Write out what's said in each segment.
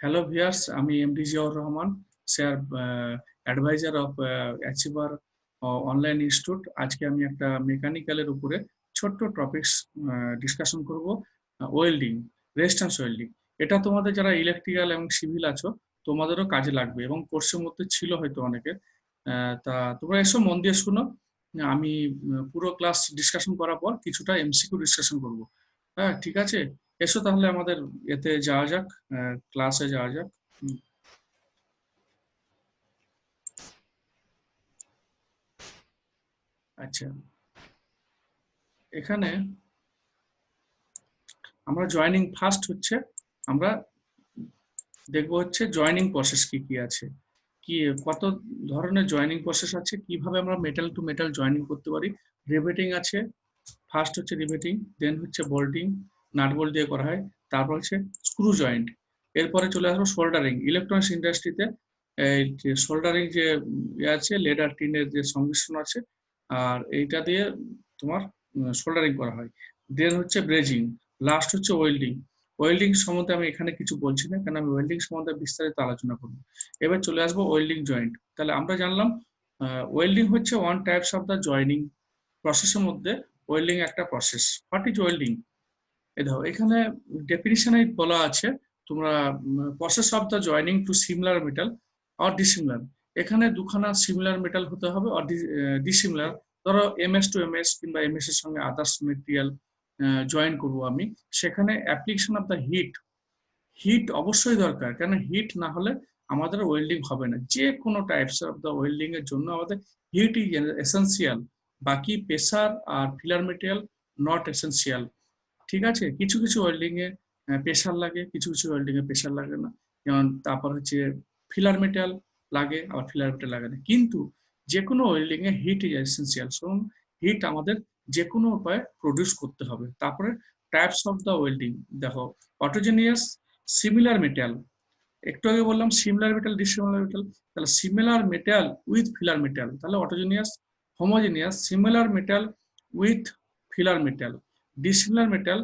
Hello viewers, আমি MD Ziaur Rahman, sir adviser of achiever online institute. আজকে আমি একটা মেকানিক্যালের উপরে ছোট্ট টপিকস ডিসকাশন করব। Welding, resistance welding. এটা তোমাদের যারা ইলেকট্রিক্যাল এবং সিভিল আছো তোমাদেরও কাজে লাগবে এবং কোর্সের মধ্যে ছিল হয়তো অনেকে। তা তোমরা এসো, মন দিয়ে শুনো। আমি পুরো ক্লাস ডিসকাশন করার পর কিছুটা এমসিকিউ ডিসকাশন করব। হ্যাঁ, ঠিক আছে। এসো তাহলে আমাদের এতে যাওয়া যাক, ক্লাসে যাওয়া যাক। আচ্ছা, এখানে আমরা জয়েনিং ফার্স্ট হচ্ছে আমরা দেখবো হচ্ছে জয়েনিং প্রসেস কি কি আছে, কি কত ধরনের জয়েনিং প্রসেস আছে, কিভাবে আমরা মেটাল টু মেটাল জয়েনিং করতে পারি। রিভেটিং আছে, ফার্স্ট হচ্ছে রিভেটিং, দেন হচ্ছে বোল্টিং, নাট বোল্ট দিয়ে করা হয়, তারপর হচ্ছে স্ক্রু জয়েন্ট। এরপরে চলে আসবো সোল্ডারিং। ইলেকট্রনিক্স ইন্ডাস্ট্রিতে এই যে সোল্ডারিং যে আছে, লেড আর টিনের যে সংমিশ্রণ আছে, আর এইটা দিয়ে তোমার সোল্ডারিং করা হয়। দেন হচ্ছে ব্রেজিং, লাস্ট হচ্ছে ওয়েল্ডিং। ওয়েল্ডিং সম্বন্ধে আমি এখানে কিছু বলছি না, কারণ আমি ওয়েল্ডিং সম্বন্ধে বিস্তারিত আলোচনা করবো। এবার চলে আসবো ওয়েল্ডিং জয়েন্ট। তাহলে আমরা জানলাম ওয়েল্ডিং হচ্ছে one types of the joining প্রসেসের মধ্যে ওয়েল্ডিং একটা প্রসেস। What is welding? এই দেখো এখানে ডেফিনিশনে বলা আছে, তোমরা process of the joining to similar metal or dissimilar. এখানে দুখানা সিমিলার মেটাল হতে হবে অর ডিসিমিলার। ধরো এমএস টু এমএস কিংবা এমএস এর সঙ্গে আদার্স মেটেরিয়াল জয়েন করবো আমি, সেখানে application of the heat, heat অবশ্যই দরকার, কেন হিট না হলে আমাদের ওয়েল্ডিং হবে না। যে কোনো টাইপস অফ দ্য ওয়েল্ডিং এর জন্য আমাদের হিট ইজ এসেন্সিয়াল। বাকি প্রেসার আর ফিলার মেটেরিয়াল নট এসেন্সিয়াল। ঠিক আছে, কিছু কিছু ওয়েল্ডিং এ প্রেসার লাগে, কিছু কিছু ওয়েল্ডিং এ প্রেসার লাগে না। যেমন তারপর হচ্ছে ফিলার মেটাল লাগে, আবার ফিলার মেটাল লাগে না। কিন্তু যে কোনো ওয়েল্ডিং এ heat is essential. So heat আমাদের যে কোনো উপায়ে প্রডিউস করতে হবে। তারপরে টাইপস অফ দ্য ওয়েল্ডিং দেখো, অটোজেনিয়াস, সিমিলার মেটাল। একটু আগে বললাম সিমিলার মেটাল, ডিসিমিলার মেটাল। তাহলে similar metal with filler metal, তাহলে autogenous. Homogeneous, similar metal with filler metal. Dissimilar metal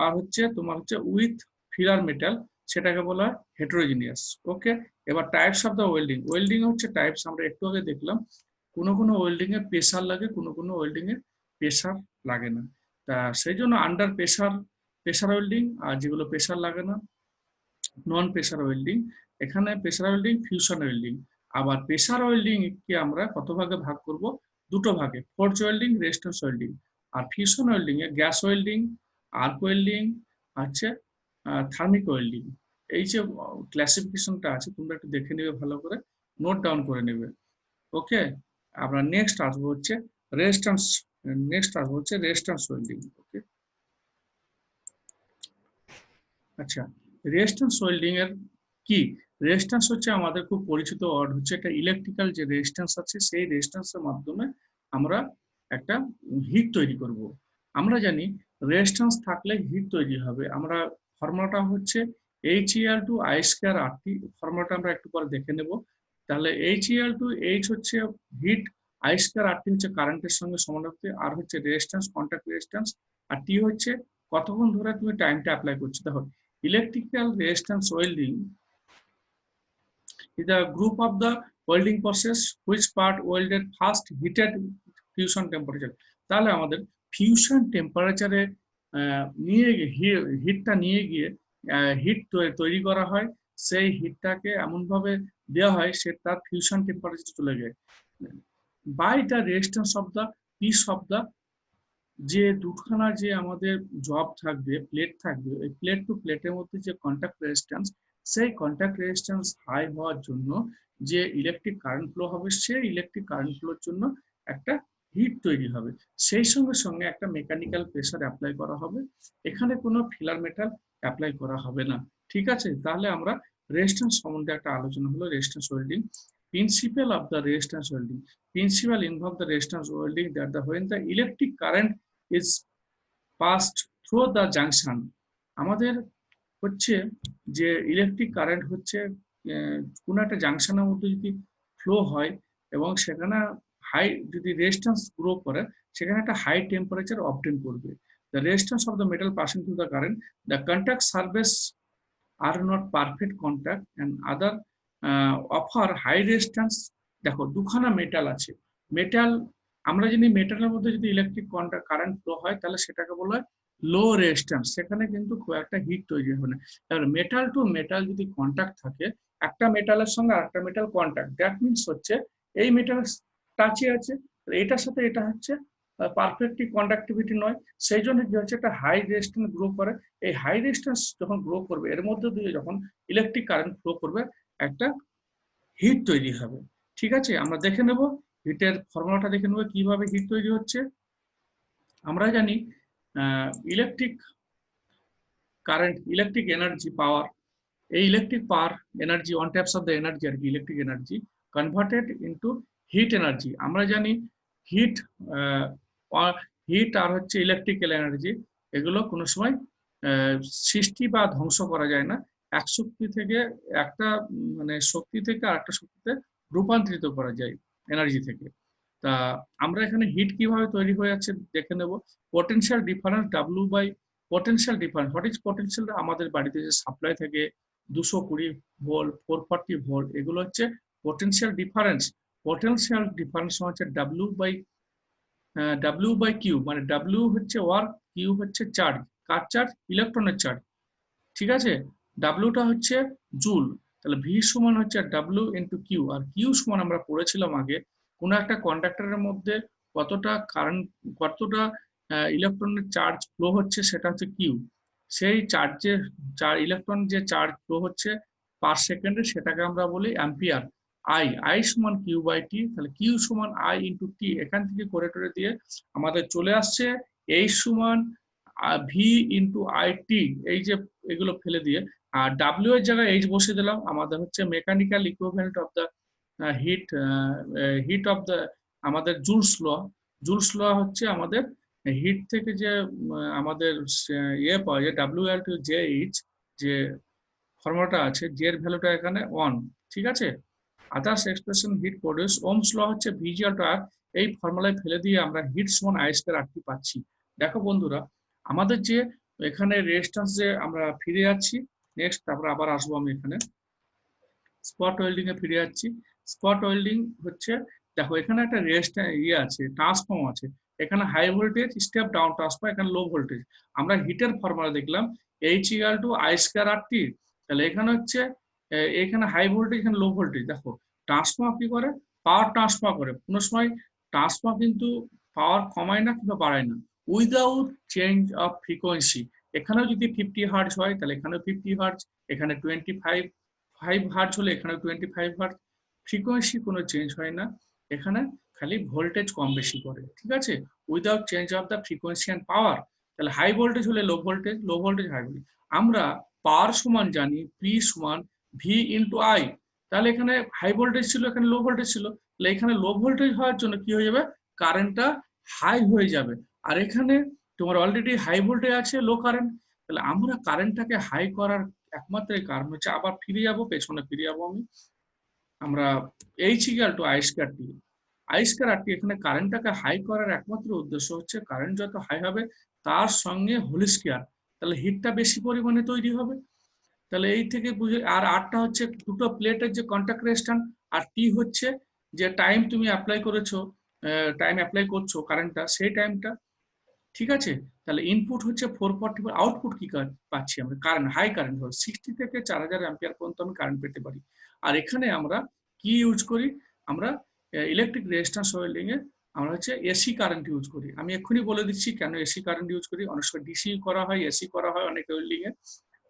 আর হচ্ছে তোমার হচ্ছে উইথ ফিলার মেটাল, সেটাকে বলা হয় হেটেরোজেনিয়াস। ওকে, এবার types of the welding. Welding হচ্ছে টাইপস, আমরা একটু আগে দেখলাম। কোনো কোনো ওয়েল্ডিং এ প্রেসার লাগে, কোনো কোনো ওয়েল্ডিং এ প্রেসার লাগে না। তা সেই জন্য আন্ডার প্রেসার প্রেসার ওয়েল্ডিং, আর যেগুলো প্রেসার লাগে না নন প্রেসার ওয়েল্ডিং। এখানে প্রেসার ওয়েল্ডিং, ফিউশন ওয়েল্ডিং। আবার প্রেসার ওয়েল্ডিং কে আমরা কত ভাগে ভাগ করব? দুটো ভাগে, ফোর্জ ওয়েল্ডিং, রেজিস্ট্যান্স ওয়েল্ডিং। আর ফিউশন ওয়েল্ডিং এ গ্যাস ওয়েল্ডিং, আর্ক ওয়েল্ডিং, আছে থার্মিক ওয়েল্ডিং। এই যে ক্লাসিফিকেশনটা আছে তোমরা একটু দেখে নেবে, ভালো করে নোট ডাউন করে নেবে। ওকে, আমরা নেক্সট আসবো হচ্ছে রেজিস্ট্যান্স। নেক্সট আসবো হচ্ছে রেজিস্ট্যান্স ওয়েল্ডিং। ওকে, আচ্ছা, রেজিস্ট্যান্স ওয়েল্ডিং এর কি? রেজিস্ট্যান্স হচ্ছে আমাদের খুব পরিচিত ওয়ার্ড, হচ্ছে একটা ইলেকট্রিক্যাল যে রেজিস্ট্যান্স আছে, সেই রেজিস্ট্যান্সের মাধ্যমে আমরা একটা হিট তৈরি করব। আমরা জানি রেজিস্ট্যান্স থাকলে হিট তৈরি হবে। আমরা ফর্মুলাটা হচ্ছে He/2I²RT। ফর্মুলাটা আমরা একটু পরে দেখে নেব। তাহলে He/2, হচ্ছে হিট, I²RT হচ্ছে কারেন্টের সঙ্গে সমানুপাতিক, আর হচ্ছে রেজিস্ট্যান্স, কন্ট্যাক্ট রেজিস্ট্যান্স, আর টি হচ্ছে কতক্ষণ ধরে তুমি টাইমটা অ্যাপ্লাই করছো। দেখো, electrical resistance welding is a group of the welding process which part welded first heated fusion temperature। তাহলে আমাদের ফিউশন টেম্পারেচারে নিয়ে হিটটা নিয়ে গিয়ে হিট তৈরি করা হয়। সেই হিটটাকে এমন ভাবে দেওয়া হয় সে তার ফিউশন টেম্পারেচার চলে যায় by the resistance of the piece of the, যে দুখানা যে আমাদের জব থাকবে, প্লেট থাকবে, ওই প্লেট টু প্লেটের মধ্যে যে কন্টাক্ট রেজিস্ট্যান্স, সেই কন্টাক্ট রেজিস্ট্যান্স হাই হওয়ার জন্য যে ইলেকট্রিক কারেন্ট ফ্লো হবে, সেই ইলেকট্রিক কারেন্ট ফ্লোর জন্য একটা হিট তৈরি হবে। সেই সঙ্গে সঙ্গে একটা মেকানিক্যাল প্রেসার অ্যাপ্লাই করা হবে। এখানে কোনো ফিলার মেটাল অ্যাপ্লাই করা হবে না। ঠিক আছে, তাহলে আমরা রেজিস্ট্যান্স সম্বন্ধে একটা আলোচনা হলো, resistance welding. Principal of the resistance welding. Principle involve the resistance welding that when the electric current is passed through the junction, আমাদের হচ্ছে যে ইলেকট্রিক কারেন্ট হচ্ছে কোন একটা জাংশনের মধ্যে যদি ফ্লো হয় এবং সেখানে হাই যদি রেজিস্ট্যান্স গ্রো করে, সেখানে একটা হাই টেম্পারেচার অবটেন করবে। The resistance of the metal passing through the current, the contact surface আর not perfect contact and other offer high resistance. দেখো দুখানা মেটাল আছে, মেটাল আমরা জানি মেটালের মধ্যে যদি ইলেকট্রিক কন্ট্যাক্ট কারেন্ট ফ্লো হয় তাহলে সেটাকে বলা হয় লো রেজিস্ট্যান্স, সেখানে কিন্তু খুব একটা হিট তৈরি হবে না। তাহলে মেটাল টু মেটাল যদি কন্ট্যাক্ট থাকে, একটা মেটালের সঙ্গে আরেকটা মেটাল কন্ট্যাক্ট, দ্যাট মিনস হচ্ছে এই মেটাল টাচে আছে, এটার সাথে এটা হচ্ছে পারফেক্টলি কন্ডাক্টিভিটি নয়, সেই জন্য কি হচ্ছে একটা হাই রেজিস্ট্যান্স গ্রো করে। এই হাই রেজিস্ট্যান্স যখন গ্রো করবে এর মধ্যে দিয়ে যখন ইলেকট্রিক কারেন্ট ফ্লো করবে একটা হিট তৈরি হবে। ঠিক আছে, আমরা দেখে নেব হিটের ফর্মুলাটা দেখে নেব কিভাবে হিট তৈরি হচ্ছে। আমরা জানি electric current, electric energy, power, এই electric power energy one types of the energy আর কি, electric energy converted into heat energy. আমরা জানি হিট হিট আর হচ্ছে ইলেকট্রিক্যাল এনার্জি, এগুলো কোনো সময় সৃষ্টি বা ধ্বংস করা যায় না, এক শক্তি থেকে একটা মানে শক্তি থেকে আর একটা শক্তিতে রূপান্তরিত করা যায় এনার্জি থেকে। তা আমরা এখানে হিট কিভাবে তৈরি হয়ে যাচ্ছে দেখে নেব। Potential difference W by potential difference, what is potential? আমাদের বাড়িতে যে সাপ্লাই থেকে 220 ভোল্ট 440 ভোল্ট, এগুলো হচ্ছে পোটেনশিয়াল ডিফারেন্স। পোটেনশিয়াল ডিফারেন্স হচ্ছে ডাব্লিউ বাই কিউ, মানে ডাব্লিউ হচ্ছে ওয়ার্ক, কিউ হচ্ছে চার্জ। কার চার্জ? ইলেকট্রনের চার্জ। ঠিক আছে, ডাব্লিউটা হচ্ছে জুল, তাহলে ভি সমান হচ্ছে ডাব্লিউ ইন্টু কিউ। আর কিউ সমান আমরা পড়েছিলাম আগে কোনো একটা কন্ডাক্টরের মধ্যে কতটা কারেন্ট, কতটা ইলেকট্রনের চার্জ ফ্লো হচ্ছে সেটা হচ্ছে কিউ। সেই চার্জের ইলেকট্রন যে চার্জ ফ্লো হচ্ছে পার সেকেন্ডে সেটাকে আমরা বলি অ্যাম্পিয়ার। আই সমান কিউ বাই টি, তাহলে কিউ সমান আই ইন্টু টি, এখান থেকে করে টরে দিয়ে আমাদের চলে আসছে এইচ সমান ভি ইন্টু আই টি, এই যে এগুলো ফেলে দিয়ে আর ডাব্লিউ এর জায়গায় এইচ বসে দিলাম, আমাদের হচ্ছে mechanical equivalent of the heat, heat of the আমাদের জুলস ল। জুলস ল হচ্ছে আমাদের হিট থেকে যে আমাদের ইয়ে পাওয়া যায় W L to J H, যে ফর্মুলাটা আছে, জে এর ভ্যালুটা এখানে 1। ঠিক আছে, others expression heat produce, ohms law হচ্ছে ভিজুয়াল টু আর, এই ফর্মুলায় ফেলে দিয়ে আমরা হিট সমান আই স্কয়ার আর টি পাচ্ছি। দেখো বন্ধুরা, আমাদের যে এখানে রেজিস্ট্যান্স যে আমরা ফিরে যাচ্ছি, নেক্সট তারপর আবার আসবো আমি এখানে স্পট ওয়েল্ডিং এ ফিরে যাচ্ছি। স্পট ওয়েল্ডিং হচ্ছে, দেখো এখানে একটা রেজিস্ট্যান্স ইয়ে আছে, ট্রান্সফর্ম আছে, এখানে high voltage step down transform, এখানে লো ভোল্টেজ। আমরা হিটের ফর্মুলা দেখলাম H equal to I square R T, তাহলে এখানে হচ্ছে এখানে হাই ভোল্টেজ, এখানে লো ভোল্টেজ। দেখো ট্রান্সফর্মার কি করে? পাওয়ার ট্রান্সফার করে। কোনো সময় ট্রান্সফর্মার কিন্তু পাওয়ার কমায় না কিংবা বাড়ায় না উইদাউট চেঞ্জ অফ ফ্রিকোয়েন্সি। এখানেও যদি 50 হার্টজ হয় তাহলে এখানেও 50 হার্টজ, এখানে 25 হার্টজ হলে এখানে 25 হার্টজ, ফ্রিকোয়েন্সি কোনো চেঞ্জ হয় না, এখানে খালি ভোল্টেজ কম বেশি করে। ঠিক আছে, without change of the frequency and power. তাহলে হাই ভোল্টেজ হলে low voltage, low voltage high voltage. আমরা পাওয়ার সমান জানি পি সমান ভি ইন্টু আই, তাহলে এখানে হাই ভোল্টেজ ছিল, এখানে লো ভোল্টেজ ছিল, তাহলে এখানে লো ভোল্টেজ হওয়ার জন্য কি হয়ে যাবে, কারেন্টটা হাই হয়ে যাবে। আর এখানে তোমার অলরেডি হাই ভোল্টেজ আছে, লো কারেন্ট, তাহলে আমরা কারেন্টটাকে হাই করার একমাত্র কারণ হচ্ছে, আবার ফিরে যাব, পেছনে ফিরে যাবো আমি, আমরা H equal to I square T, I square R T, এখানে কারেন্টটাকে হাই করার একমাত্র উদ্দেশ্য হচ্ছে কারেন্ট যত হাই হবে তার সঙ্গে হোল স্কয়ার, তাহলে হিটটা বেশি পরিমাণে তৈরি হবে। তাহলে এই থেকে বুঝে, আর আরটা হচ্ছে দুটো প্লেটের যে কন্ট্যাক্ট রেজিস্ট্যান্স, আর টি হচ্ছে যে টাইম তুমি অ্যাপ্লাই করেছো, টাইম অ্যাপ্লাই করছো কারেন্টটা, সেই টাইমটা। ঠিক আছে, তাহলে ইনপুট হচ্ছে 440, আউটপুট কি পাচ্ছি আমরা, কারেন্ট হাই কারেন্ট হল 60 থেকে 4000 অ্যাম্পিয়ার পর্যন্ত আমি কারেন্ট পেতে পারি। আর এখানে আমরা কি ইউজ করি, আমরা ইলেকট্রিক রেজিস্ট্যান্স ওয়েল্ডিং এ আমরা হচ্ছে এসি কারেন্ট ইউজ করি। আমি এক্ষুনি বলে দিচ্ছি কেন এসি কারেন্ট ইউজ করি, অনেক সময় ডিসি করা হয়, এসি করা হয় অনেক ওয়েল্ডিং এ।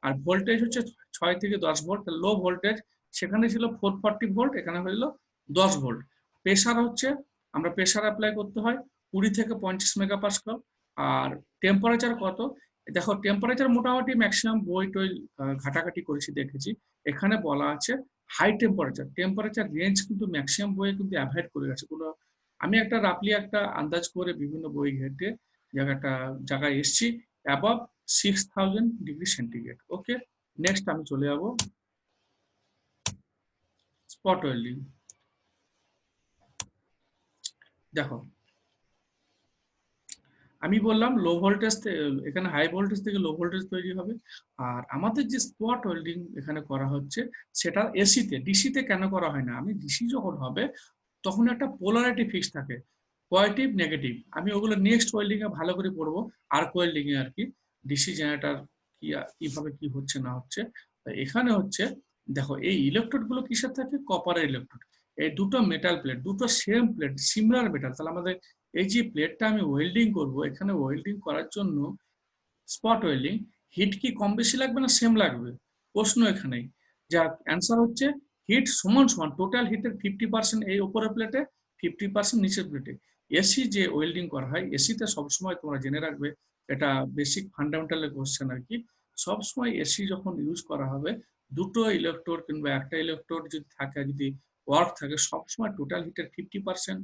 আর ভোল্টেজ হচ্ছে 6 থেকে 10 ভোল্ট, লো ভোল্টেজ সেখানে ছিল 440 ভোল্ট, এখানে হলো 10 ভোল্ট। প্রেসার হচ্ছে, আমরা প্রেসার অ্যাপ্লাই করতে হয় 20 থেকে 50 মেগাপাস্কাল। আর টেম্পারেচার কত, দেখো টেম্পারেচার মোটামুটি ম্যাক্সিমাম বই টই ঘাটাঘাটি করেছি, দেখেছি এখানে বলা আছে হাই টেম্পারেচার, টেম্পারেচার রেঞ্জ কিন্তু ম্যাক্সিমাম বইয়ে কিন্তু অ্যাভয়েড করে গেছে কোনো। আমি একটা রাফলি একটা আন্দাজ করে বিভিন্ন বই ঘেটে জায়গাটা জায়গায় এসছি, অ্যাবভ 6000 ডিগ্রি সেন্টিগ্রেড। ওকে, নেক্সট আমি চলে যাব স্পট ওয়েল্ডিং। দেখো আমি বললাম লো ভোল্টেজ, এখানে হাই ভোল্টেজ থেকে লো ভোল্টেজ তৈরি হবে। আর আমাদের যে স্পট ওয়েল্ডিং এখানে করা হচ্ছে সেটা এসিতে, ডিসিতে কেন করা হয় না? আমি ডিসি যখন হবে তখন একটা পোলারিটি ফিক্স থাকে, পজিটিভ নেগেটিভ। আমি ওগুলো নেক্সট ওয়েল্ডিং এ ভালো করে পড়বো, আর্ক ওয়েল্ডিং এ আর কি, ডিসি জেনারেটর কিভাবে কি হচ্ছে না হচ্ছে। এখানে হচ্ছে দেখো এই ইলেকট্রোড গুলো কিসের থাকে? কপারের ইলেকট্রোড। এই দুটো মেটাল প্লেট, দুটো সেম প্লেট, সিমিলার মেটাল, তাহলে আমাদের এই যে প্লেটটা আমি ওয়েল্ডিং করব, এখানে ওয়েল্ডিং করার জন্য স্পট ওয়েল্ডিং, হিট কি কম বেশি লাগবে না সেম লাগবে? প্রশ্ন এখানেই। যার অ্যান্সার হচ্ছে হিট সমান সমান, টোটাল হিটের 50% এই উপরের প্লেটে, 50% নিচের প্লেটে। এসি যে ওয়েল্ডিং করা হয়, এসিতে সবসময় তোমরা জেনে রাখবে, এটা বেসিক ফান্ডামেন্টালের কোশ্চেন আর কি, সবসময় এসি যখন ইউজ করা হবে, দুটো ইলেকট্রোড কিংবা একটা ইলেকট্রোড যদি থাকে, যদি ওয়ার্ক থাকে, সবসময় টোটাল হিটের 50%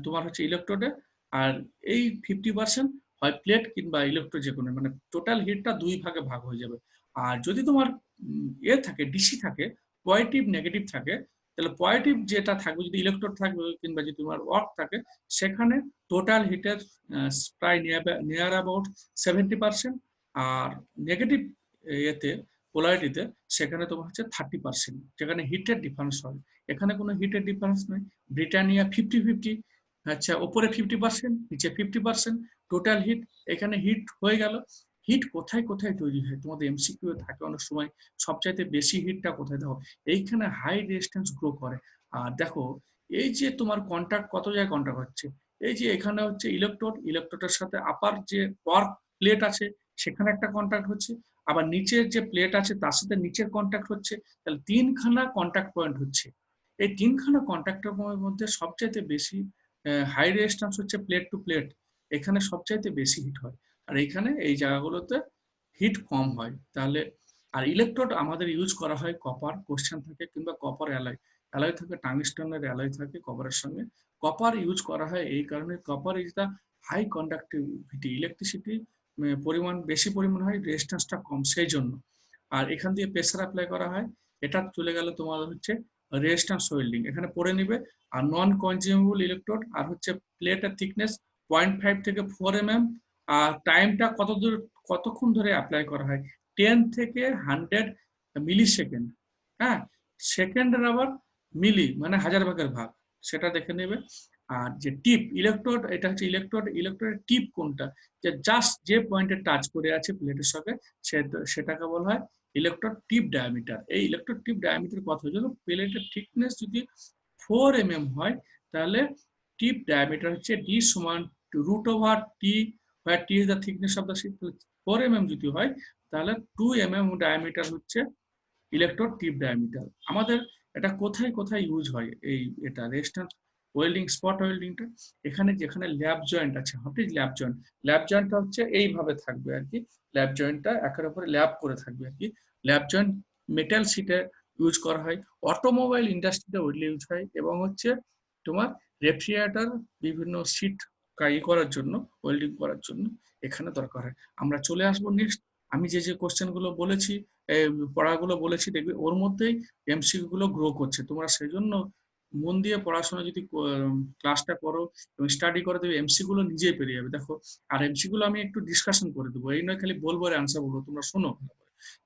তোমার হচ্ছে ইলেকট্রোডে, আর এই 50% হয় প্লেট কিংবা ইলেকট্রোড, যে কোনো, মানে টোটাল হিটটা দুই ভাগে ভাগ হয়ে যাবে। আর যদি তোমার থাকে, ডিসি থাকে, পজিটিভ নেগেটিভ থাকে, তাহলে পজিটিভ যেটা থাকবে, যদি ইলেকট্রোড থাকবে কিংবা যদি তোমার ওয়ার্ক থাকে, সেখানে টোটাল হিটের প্রায় নিয়ার অ্যাবাউট 70%। আর নেগেটিভ এতে, পোলারিটিতে, সেখানে তোমার হচ্ছে 30%, যেখানে হিটের ডিফারেন্স হয়। এখানে কোনো হিটের ডিফারেন্স নেই। ব্রিটানিয়া 50-50, আচ্ছা উপরে 50%, নিচে 50%, টোটাল হিট। এখানে হিট হয়ে গেল। হিট কোথায় কোথায় তৈরি হয় তোমাদের এমসিকিউ থাকে অনেক সময়, সবচাইতে বেশি হিটটা কোথায়? দেখো এইখানে হাই রেজিস্ট্যান্স গ্রো করে। আর দেখো এই যে তোমার কন্ট্যাক্ট, কত জায়গায় কন্ট্যাক্ট হচ্ছে, এই যে এখানে হচ্ছে ইলেকট্রোড, ইলেকট্রোডের সাথে আপার যে ওয়ার্ক প্লেট আছে সেখানে একটা কন্ট্যাক্ট হচ্ছে, আবার নিচের যে প্লেট আছে তার সাথে নিচের কন্ট্যাক্ট হচ্ছে, তাহলে তিনখানা কন্ট্যাক্ট পয়েন্ট হচ্ছে। এই তিনখানা কন্ট্যাক্ট পয়েন্টের মধ্যে সবচাইতে বেশি হাই রেজিস্ট্যান্স হচ্ছে প্লেট টু প্লেট, এখানে সবচাইতে বেশি হিট হয়। আর এইখানে এই জায়গাগুলোতে হিট কম হয়। তাহলে আর ইলেকট্রোড আমাদের ইউজ করা হয় কপার, কোশ্চেন থাকে, কিংবা কপার অ্যালয়, অ্যালয় থাকে, টাংস্টনের অ্যালয় থাকে কপারের সঙ্গে। কপার ইউজ করা হয় এই কারণে, copper is the high conductivity, electricity পরিমাণ বেশি পরিমাণ হয়, রেজিস্ট্যান্সটা কম, সেই জন্য। আর এখান দিয়ে প্রেসার অ্যাপ্লাই করা হয়। এটা চলে গেল তোমার হচ্ছে রেজিস্ট্যান্স ওয়েল্ডিং, এখানে পড়ে নিবে। আর নন কনজিউমেবল ইলেকট্রোড, আর হচ্ছে প্লেটের থিকনেস 0.5 থেকে 4 mm। আর টাইমটা কত দূর, কতক্ষণ ধরে অ্যাপ্লাই করা হয়? 10 থেকে 100 মিলি সেকেন্ড। হ্যাঁ, সেকেন্ডের আবার মিলি মানে হাজার ভাগের ভাগ, সেটা দেখে নেবে। আর যে টিপ ইলেকট্রোড, এটা হচ্ছে ইলেকট্রোড, ইলেকট্রোডের টিপ কোনটা, যে জাস্ট যে পয়েন্টে টাচ করে আছে প্লেটের সঙ্গে, সেটাকে বলা হয় ইলেকট্রোড টিপ ডায়ামিটার। এই ইলেকট্রোড টিপ ডায়ামিটার কথা হচ্ছে, প্লেটের থিকনেস যদি 4 mm হয়, তাহলে টিপ ডায়ামিটার হচ্ছে ডি সমান √T, where T is the thickness of the sheet। 4 mm যদি হয়, তাহলে 2 mm ডায়ামিটার হচ্ছে ইলেকট্রোড টিপ ডায়ামিটার। আমাদের এটা কোথায় কোথায় ইউজ হয়, এই এটা রেজিস্ট্যান্স ওয়েল্ডিং, স্পট ওয়েল্ডিংটা? এখানে যেখানে ল্যাব জয়েন্ট আছে, what is lab joint? Lab জয়েন্টটা হচ্ছে এইভাবে থাকবে আর কি, ল্যাব জয়েন্টটা একের উপরে ল্যাব করে থাকবে আর কি। ল্যাব জয়েন্ট মেটাল শিটে ইউজ করা হয়, অটোমোবাইল ইন্ডাস্ট্রিতে ওইগুলো ইউজ হয়, এবং হচ্ছে তোমার রেফ্রিজারেটর বিভিন্ন সিট করার জন্য, ওয়েল্ডিং করার জন্য এখানে দরকার হয়। আমরা চলে আসবো নেক্সট, আমি যে যে কোশ্চেন গুলো বলেছি, পড়াগুলো বলেছি, দেখবে ওর মধ্যেই এমসিকিউ গুলো গ্রো করছে। তোমরা সেই জন্য মন দিয়ে পড়াশোনা যদি ক্লাসটা করো এবং স্টাডি করো, দেবে এমসি গুলো নিজেই পেরিয়ে যাবে। দেখো আর এমসি গুলো আমি একটু ডিসকাশন করে দেবো, এই নয় খালি বলবো আর অ্যান্সার বলবো, তোমরা শোনো।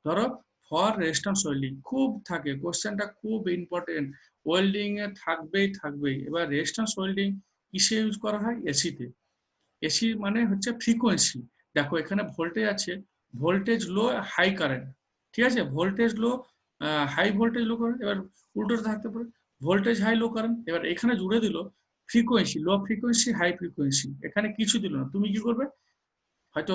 ধরো ফর রেজিস্ট্যান্স ওয়েল্ডিং খুব থাকে, কোশ্চেনটা খুব ইম্পর্টেন্ট, ওয়েল্ডিং এ থাকবেই থাকবেই। এবার রেজিস্ট্যান্স ওয়েল্ডিং কিসে ইউজ করা হয়? এসিতে। এসি মানে হচ্ছে ফ্রিকোয়েন্সি। দেখো এখানে ভোল্টেজ আছে, ভোল্টেজ লো, হাই কারেন্ট, ঠিক আছে, ভোল্টেজ লো, হাই ভোল্টেজ লো কারেন্ট, এবার উল্টোটা থাকতে পারে, ভোল্টেজ হাই লো কারেন্ট। এবার এখানে জুড়ে দিল frequency, low frequency, high frequency, এখানে কিছু দিল না, তুমি কি করবে? হয়তো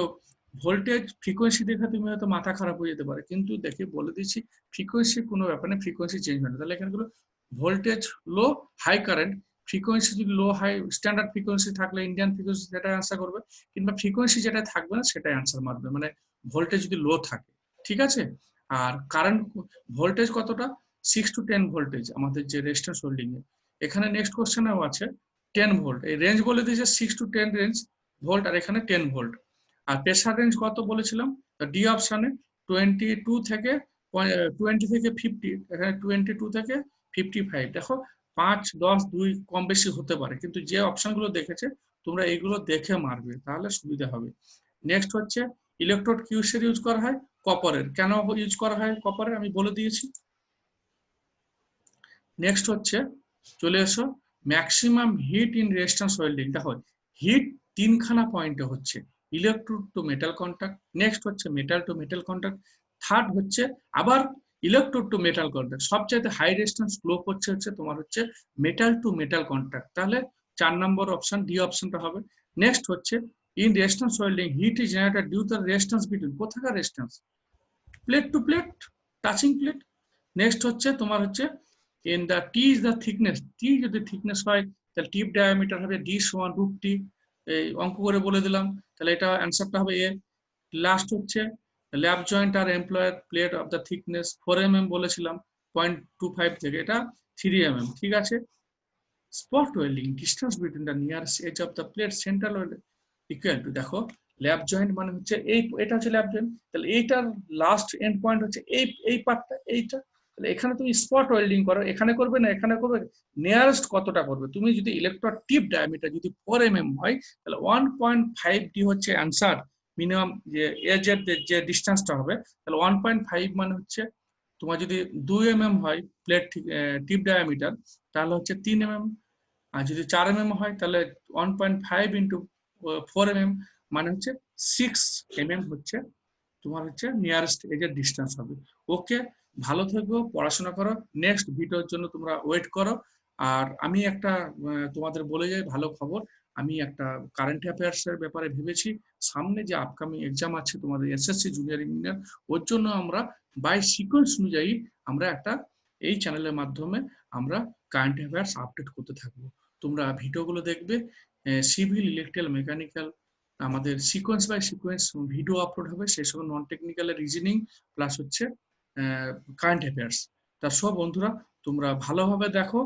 ভোল্টেজ ফ্রিকোয়েন্সি দেখে তুমি হয়তো মাথা খারাপ হয়ে যেতে পারে, কিন্তু দেখে বলে দিচ্ছি ফ্রিকোয়েন্সি কোনো ব্যাপার নেই, ফ্রিকোয়েন্সি চেঞ্জ হয় না। তাহলে এখানে গুলো ভোল্টেজ লো, হাই কারেন্ট, ফ্রিকোয়েন্সি যদি লো হাই, স্ট্যান্ডার্ড ফ্রিকোয়েন্সি থাকলে ইন্ডিয়ান ফ্রিকোয়েন্সি সেটাই আনসার করবে, কিংবা ফ্রিকোয়েন্সি যেটা থাকবে না সেটাই আনসার মারবে, মানে ভোল্টেজ যদি লো থাকে, ঠিক আছে। আর কারেন্ট ভোল্টেজ কতটা? 6 to 10 ভোল্টেজ আমাদের যে রেজিস্ট্যান্স হোল্ডিং এ। এখানে নেক্সট কোশ্চেনেও আছে 10 ভোল্ট, এই রেঞ্জ বলে দিয়েছে 6 to 10 রেঞ্জ ভোল্ট, আর এখানে 10 ভোল্ট। আর প্রেসার রেঞ্জ কত বলেছিলাম? ডি অপশনে 22 থেকে 20 থেকে 50, এখানে 22 থেকে 55। দেখো 5, 10, 2 কম বেশি হতে পারে, কিন্তু যে অপশন গুলো দেখেছে তোমরা এইগুলো দেখে মারবে, তাহলে সুবিধা হবে। নেক্সট হচ্ছে ইলেকট্রোড কিসের ইউজ করা হয়? কপারের। কেন ইউজ করা হয় কপারের আমি বলে দিয়েছি। নেক্সট হচ্ছে চলে এসো maximum heat in resistance welding. দেখো হিট তিনখানা পয়েন্টে হচ্ছে, electrode to metal contact, next হচ্ছে metal to metal contact, third হচ্ছে আবার ইলেকট্রোড টু মেটাল কন্টাক্ট। সবচাইতে হাই রেজিস্ট্যান্স স্লোপ হচ্ছে তোমার হচ্ছে মেটাল টু মেটাল কন্টাক্ট, তাহলে 4 নম্বর অপশন ডি অপশনটা হবে। নেক্সট হচ্ছে in resistance welding heat is generated due to resistance between, কোথাকার resistance? Plate to plate, touching plate. Next হচ্ছে তোমার হচ্ছে in the t is the thickness, t যদি thickness হয় তাহলে টিপ ডায়ামিটার হবে d সমান রুট টি, এই অঙ্ক করে বলে দিলাম, তাহলে এটা অ্যানসারটা হবে এ। লাস্ট হচ্ছে ল্যাব জয়েন্ট আর employer plate of the thickness 4 mm বলেছিলাম 0.25 থেকে, এটা 3 mm। ঠিক আছে। Spot welding distance between the nearest edge of the plate central welding equal to, দেখো ল্যাব জয়েন্ট মানে হচ্ছে এই, এটা হচ্ছে ল্যাব জয়েন্ট, তাহলে এইটার লাস্ট এন্ড পয়েন্ট হচ্ছে এই পার্টটা, এইটা। তাহলে এখানে তুমি স্পট ওয়েল্ডিং করো, এখানে করবে না এখানে করবে, নিয়ারেস্ট কতটা করবে? তুমি যদি ইলেকট্রোড টিপ ডায়ামিটার যদি 4 mm হয় তাহলে 1.5 ডি হচ্ছে অ্যান্সার। মিনিমাম যে এজের যে ডিস্টেন্সটা হবে, তাহলে 1.5 মানে হচ্ছে তোমার যদি 2 mm হয় প্লেট টিপ ডায়ামিটার, তাহলে হচ্ছে 3 mm। আর যদি 4 mm হয় তাহলে 1.5 ইন্টু 4 mm মানে হচ্ছে 6 mm হচ্ছে তোমার হচ্ছে নিয়ারেস্ট এজের ডিস্টেন্স হবে। ওকে, ভালো থেকো, পড়াশোনা করো, নেক্সট ভিডিওর জন্য তোমরা ওয়েট করো। আর আমি একটা তোমাদের বলে যাই ভালো খবর, আমি একটা কারেন্ট অ্যাফেয়ার্স এর ব্যাপারে ভেবেছি। সামনে যে আপকামিং এক্সাম আছে তোমাদের এসএসসি জুনিয়র ইঞ্জিনিয়ার, ওর জন্য আমরা বাই সিকোয়েন্স অনুযায়ী আমরা একটা এই চ্যানেলের মাধ্যমে আমরা কারেন্ট অ্যাফেয়ার্স আপডেট করতে থাকবো। তোমরা ভিডিওগুলো দেখবে, সিভিল, ইলেকট্রিক্যাল, মেকানিক্যাল, আমাদের sequence by sequence video upload হবে, সেই সঙ্গে নন টেকনিক্যালের রিজনিং প্লাস হচ্ছে কারেন্ট অ্যাফেয়ার্স। তার সব বন্ধুরা তোমরা ভালোভাবে দেখো,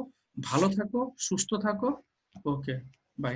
ভালো থাকো, সুস্থ থাকো। ওকে, বাই।